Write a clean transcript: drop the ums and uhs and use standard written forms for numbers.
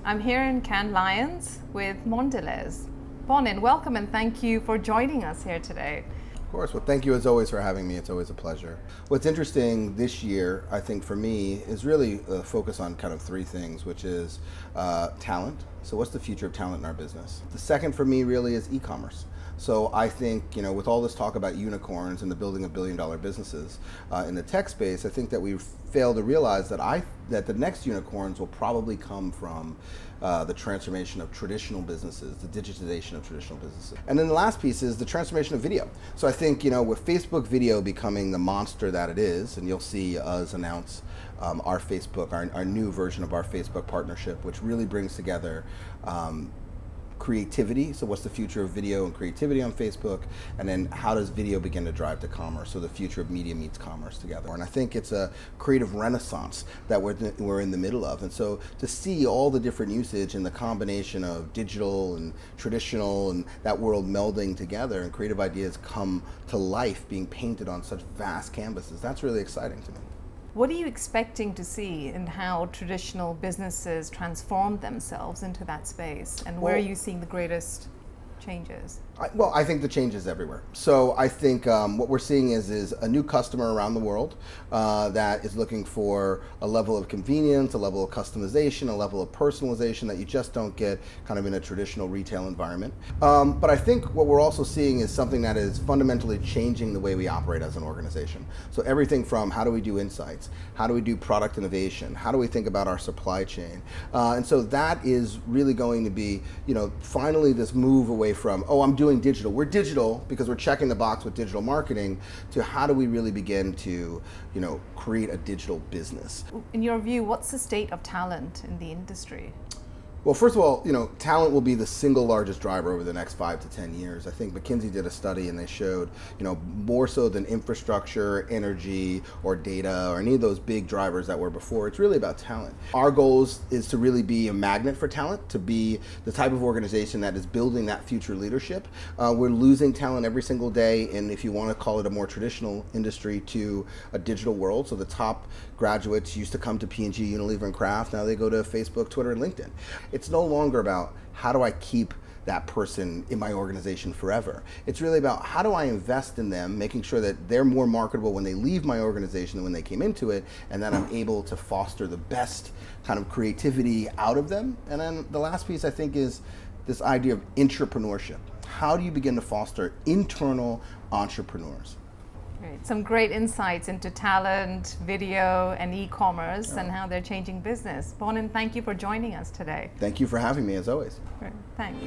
I'm here in Cannes Lions with Mondelez. Bonin, welcome and thank you for joining us here today. Of course. Well, thank you as always for having me. It's always a pleasure. What's interesting this year, I think for me, is really focus on kind of three things, which is talent. So what's the future of talent in our business? The second for me really is e-commerce. So I think, with all this talk about unicorns and the building of billion-dollar businesses in the tech space, I think that we've failed to realize that the next unicorns will probably come from the transformation of traditional businesses, the digitization of traditional businesses. And then the last piece is the transformation of video. So I think, with Facebook video becoming the monster that it is, and you'll see us announce our Facebook, our new version of our Facebook partnership, which really brings together creativity. So what's the future of video and creativity on Facebook? And then how does video begin to drive to commerce? So the future of media meets commerce together. And I think it's a creative renaissance that we're in the middle of. And so to see all the different usage and the combination of digital and traditional and that world melding together and creative ideas come to life being painted on such vast canvases, that's really exciting to me. What are you expecting to see in how traditional businesses transform themselves into that space? And where are you seeing the greatest changes? I think the change is everywhere. So I think what we're seeing is a new customer around the world that is looking for a level of convenience, a level of customization, a level of personalization that you just don't get kind of in a traditional retail environment. But I think what we're also seeing is something that is fundamentally changing the way we operate as an organization. So everything from how do we do insights, how do we do product innovation, how do we think about our supply chain, and so that is really going to be, finally this move away from, I'm doing digital. We're digital because we're checking the box with digital marketing, to how do we really begin to, create a digital business. In your view, what's the state of talent in the industry? Well, first of all, talent will be the single largest driver over the next 5 to 10 years. I think McKinsey did a study and they showed, more so than infrastructure, energy, or data, or any of those big drivers that were before, it's really about talent. Our goal is to really be a magnet for talent, to be the type of organization that is building that future leadership. We're losing talent every single day, and if you want to call it a more traditional industry, to a digital world. So the top graduates used to come to P&G, Unilever, and Kraft. Now they go to Facebook, Twitter, and LinkedIn. It's no longer about how do I keep that person in my organization forever. It's really about how do I invest in them, making sure that they're more marketable when they leave my organization than when they came into it, and that I'm able to foster the best kind of creativity out of them. And then the last piece, I think, is this idea of intrapreneurship. How do you begin to foster internal entrepreneurs? Great. Some great insights into talent, video, and e-commerce, and how they're changing business. Bonin, thank you for joining us today. Thank you for having me, as always. Great. Thanks.